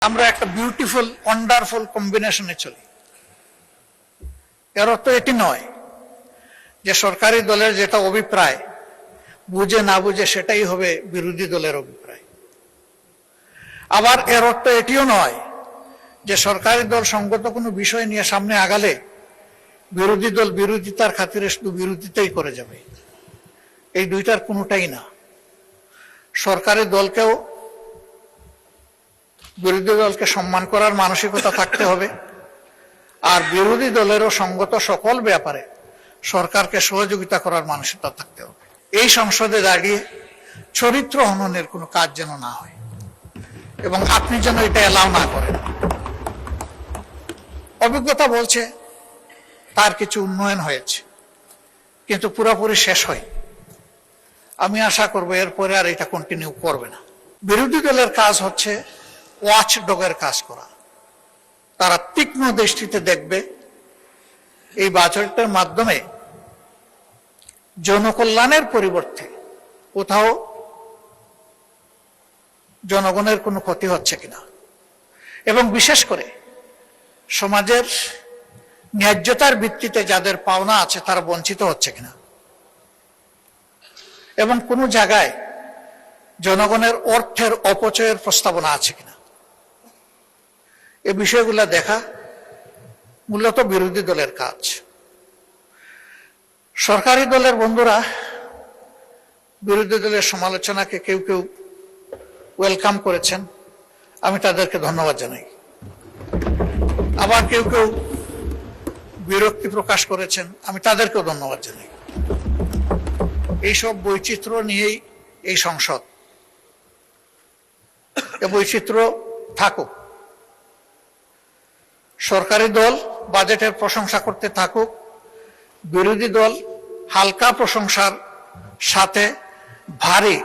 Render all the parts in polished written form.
আমরা একটা beautiful wonderful কম্বিনেশনে চলি। এর অর্থ এটি নয় যে সরকারি দলের যেটা অভিপ্রায় বুঝে না বুঝে সেটাই হবে বিরোধী দলের অভিপ্রায়। আবার এর অর্থ এটিও নয় যে সরকারি দল সঙ্গত কোনো বিষয় নিয়ে সামনে আগালে বিরোধী দল বিরোধিতার খাতিরে শুধু বিরোধিতাই করে যাবে। এই দুইটার কোনোটাই না। সরকারি দলকেও বিরোধী দলকে সম্মান করার মানসিকতা থাকতে হবে, আর বিরোধী দলেরও সঙ্গত সকল ব্যাপারে সরকারকে সহযোগিতা করার মানসিকতা থাকতে হবে। এই সংসদে দাঁড়িয়ে চরিত্র হননের কোনো কাজ যেন না হয় এবং আপনি যেন এটা এলাও না করেন। অভিজ্ঞতা বলছে তার কিছু উন্নয়ন হয়েছে, কিন্তু পুরোপুরি শেষ হয়। আমি আশা করবো এরপরে আর এটা কন্টিনিউ করবে না। বিরোধী দলের কাজ হচ্ছে ওয়াচ ডগের কাজ করা। তারা তীক্ষ্ণ দৃষ্টিতে দেখবে এই বাজেটের মাধ্যমে জনকল্যাণের পরিবর্তে কোথাও জনগণের কোনো ক্ষতি হচ্ছে কিনা, এবং বিশেষ করে সমাজের ন্যায্যতার ভিত্তিতে যাদের পাওনা আছে তারা বঞ্চিত হচ্ছে কিনা, এবং কোনো জায়গায় জনগণের অর্থের অপচয়ের প্রস্তাবনা আছে কিনা, এই বিষয়গুলো দেখা মূলত বিরোধী দলের কাজ। সরকারি দলের বন্ধুরা বিরোধী দলের সমালোচনাকে কেউ কেউ ওয়েলকাম করেছেন, আমি তাদেরকে ধন্যবাদ জানাই। আবার কেউ কেউ বিরক্তি প্রকাশ করেছেন, আমি তাদেরকেও ধন্যবাদ জানাই। এইসব বৈচিত্র্য নিয়েই এই সংসদ, এই বৈচিত্র্য থাকুক। সরকারি দল বাজেটের প্রশংসা করতে থাকুক, বিরোধী দল হালকা প্রশংসার সাথে ভারী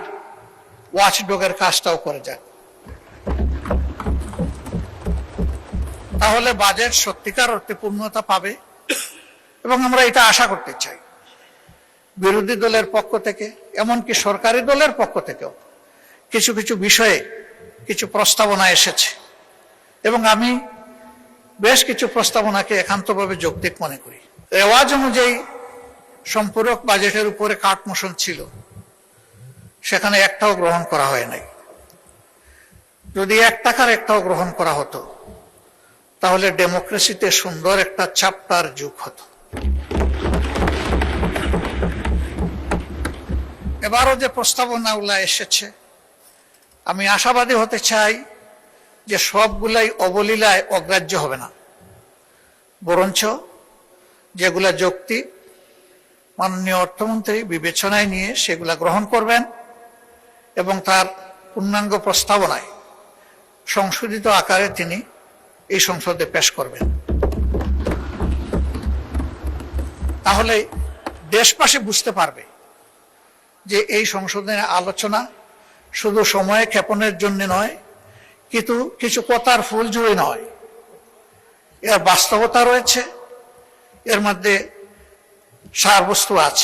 ওয়াচডগের কাজটাও করে যায়। তাহলে বাজেট সত্যিকার অর্থে পূর্ণতা পাবে, এবং আমরা এটা আশা করতে চাই। বিরোধী দলের পক্ষ থেকে, এমনকি সরকারি দলের পক্ষ থেকেও কিছু কিছু বিষয়ে কিছু প্রস্তাবনা এসেছে, এবং আমি বেশ কিছু প্রস্তাবনাকে একান্তভাবে যৌক্তিক মনে করি। রেওয়াজ অনুযায়ী সম্পূরক বাজেটের উপরে কাট মোশন ছিল, সেখানে একটাও গ্রহণ করা হয় নাই। যদি 1 টাকার একটাও গ্রহণ করা হতো তাহলে ডেমোক্রেসিতে সুন্দর একটা চ্যাপ্টার যোগ হতো। এবারও যে প্রস্তাবনাগুলো এসেছে, আমি আশাবাদী হতে চাই যে সবগুলাই অবলীলায় অগ্রাহ্য হবে না, বরঞ্চ যেগুলা যৌক্তিক মাননীয় অর্থমন্ত্রী বিবেচনায় নিয়ে সেগুলা গ্রহণ করবেন এবং তার পূর্ণাঙ্গ প্রস্তাবনায় সংশোধিত আকারে তিনি এই সংসদে পেশ করবেন। তাহলে দেশবাসী বুঝতে পারবে যে এই সংশোধনের আলোচনা শুধু সময় ক্ষেপণের জন্য নয়, কিন্তু কিছু কথার ফুলঝুরি নয়, এর বাস্তবতা রয়েছে, এর মধ্যে সারবস্তু আছে।